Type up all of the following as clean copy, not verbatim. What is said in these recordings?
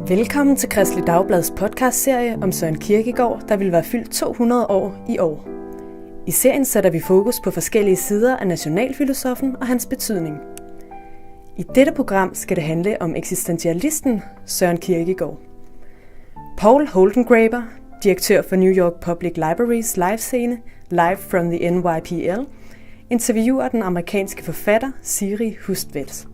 Velkommen til kristeligt-dagbladets podcast-serie om Søren Kierkegaard, der vil være fyldt 200 år i år. I serien sætter vi fokus på forskellige sider af nationalfilosofen og hans betydning. I dette program skal det handle om eksistentialisten Søren Kierkegaard. Paul Holdengraber, direktør for New York Public Libraries livescene Live from the NYPL, interviewer den amerikanske forfatter Siri Hustvedt.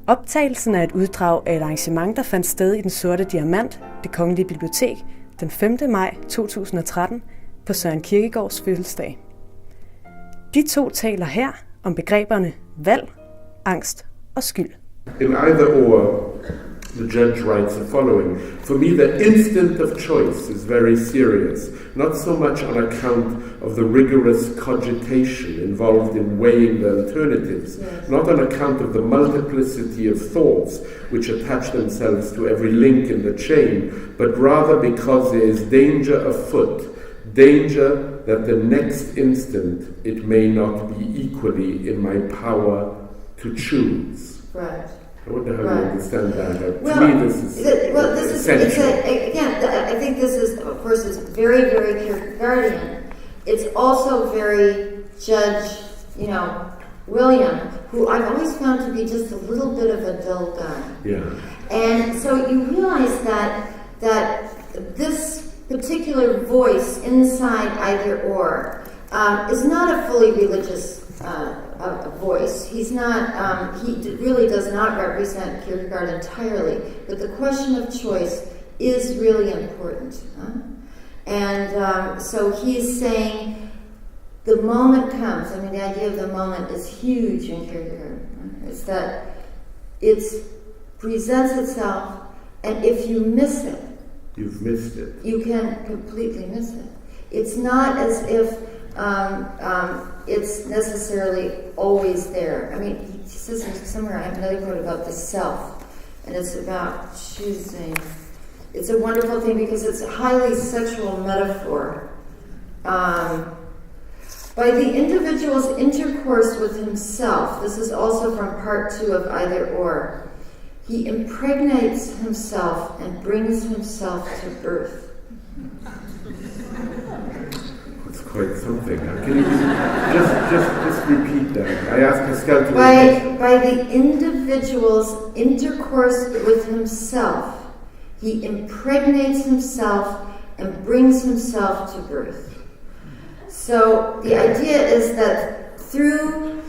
Optagelsen er et uddrag af et arrangement, der fandt sted i den sorte diamant, det kongelige bibliotek, den 5. maj 2013 på Søren Kierkegaards fødselsdag. De to taler her om begreberne valg, angst og skyld. In either or, the judge writes the following: For me, the instant of choice is very serious, not so much on account of the rigorous cogitation involved in weighing the alternatives, not on account of the multiplicity of thoughts which attach themselves to every link in the chain, but rather because there is danger afoot, danger that the next instant it may not be equally in my power to choose. Right. I wonder how you understand that. Well, to me, this is essential. I think this is, of course, is very, very Kierkegaardian. It's also very Judge, William, who I've always found to be just a little bit of a dull guy. Yeah. And so you realize that this particular voice inside either or is not a fully religious voice. He's not. He really does not represent Kierkegaard entirely. But the question of choice is really important. And so he's saying the moment comes. I mean, the idea of the moment is huge in Kierkegaard. It's that it presents itself, and if you miss it, you've missed it. You can completely miss it. It's not as if it's necessarily always there. I mean, he says somewhere, I have another quote about the self, and it's about choosing. It's a wonderful thing because it's a highly sexual metaphor. By the individual's intercourse with himself, this is also from part 2 of Either Or, he impregnates himself and brings himself to birth. It's quite something. Can you just repeat that? I asked Pascal to By the individual's intercourse with himself, he impregnates himself and brings himself to birth. So the idea is that through,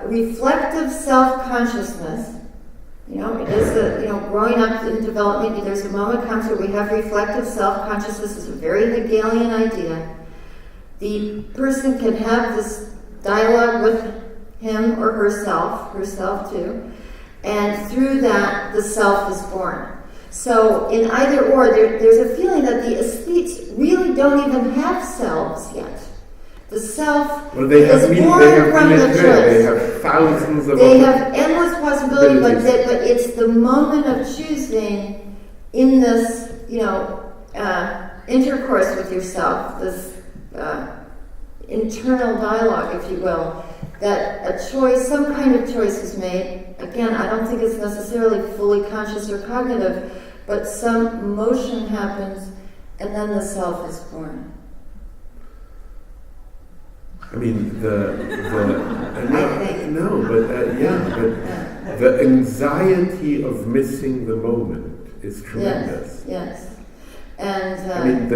reflective self-consciousness, it is growing up in development, there's a moment comes where we have reflective self-consciousness. It's a very Hegelian idea. The person can have this dialogue with him or herself too, and through that, the self is born. So in Either Or, there's a feeling that the aesthetes really don't even have selves yet. The self is born from the choice. They have thousands of They have endless possibilities, but it's the moment of choosing in this, intercourse with yourself, this internal dialogue, if you will, that a choice, some kind of choice is made. Again, I don't think it's necessarily fully conscious or cognitive, but some motion happens, and then the self is born. I mean, the anxiety of missing the moment is tremendous. Yes. And I mean,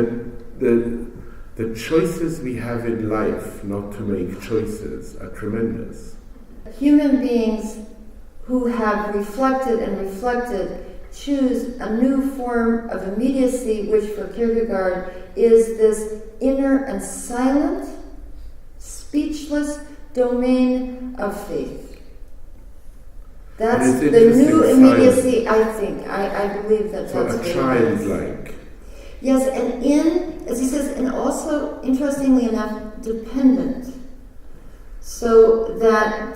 the choices we have in life not to make choices are tremendous. Human beings who have reflected choose a new form of immediacy, which for Kierkegaard is this inner and silent, speechless domain of faith. That's the new immediacy, I think. I believe that's what a childlike. Yes, and as he says, and also, interestingly enough, dependent. So that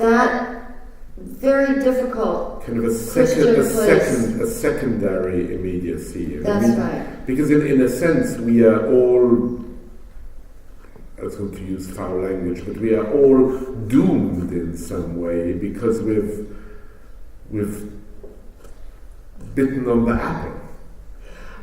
very difficult kind of a secondary immediacy. That's right. Because in a sense, we are all, I was going to use foul language, but we are all doomed in some way because we've bitten on the apple.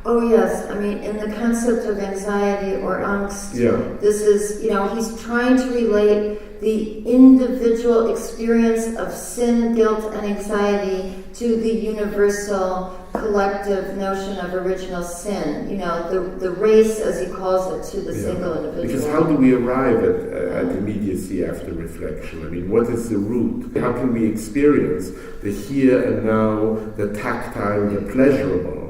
Oh yes, I mean, in the concept of anxiety or angst, this is, he's trying to relate the individual experience of sin, guilt, and anxiety to the universal collective notion of original sin. The race, as he calls it, to the single individual. Because how do we arrive at immediacy after reflection? I mean, what is the root? How can we experience the here and now, the tactile, the pleasurable?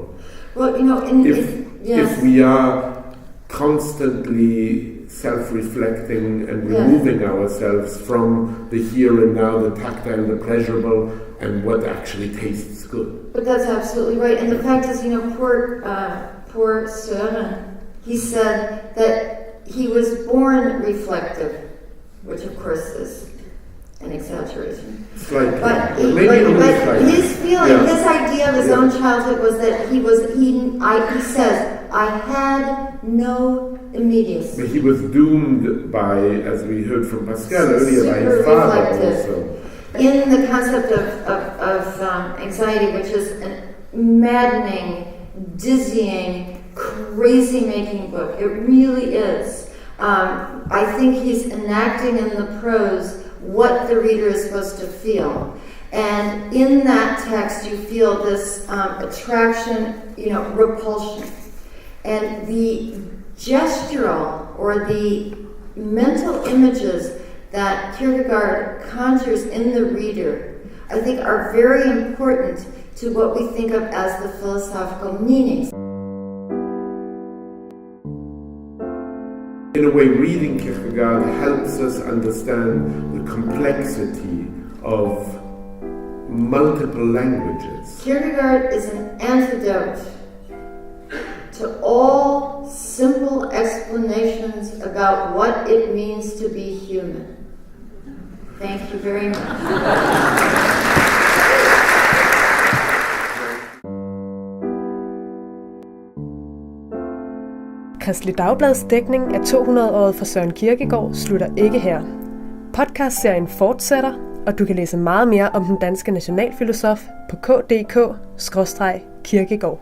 Well, if we are constantly self-reflecting and removing ourselves from the here and now, the tactile, the pleasurable, and what actually tastes good. But that's absolutely right. And the fact is, poor Søren, he said that he was born reflective, which of course is an exaggeration. Slightly. But his feeling, his idea of his own childhood was that he says, I had no immediacy. But he was doomed by, as we heard from Pascal earlier, by his father also. In the concept of anxiety, which is a maddening, dizzying, crazy-making book, it really is. I think he's enacting in the prose what the reader is supposed to feel. And in that text, you feel this attraction, repulsion. And the gestural or the mental images that Kierkegaard conjures in the reader, I think are very important to what we think of as the philosophical meanings. In a way, reading Kierkegaard helps us understand the complexity of multiple languages. Kierkegaard is an antidote to all simple explanations about what it means to be human. Thank you very much. Kristeligt-Dagbladets dækning af 200-året for Søren Kierkegaard slutter ikke her. Podcast-serien fortsætter, og du kan læse meget mere om den danske nationalfilosof på k.dk/Kierkegaard.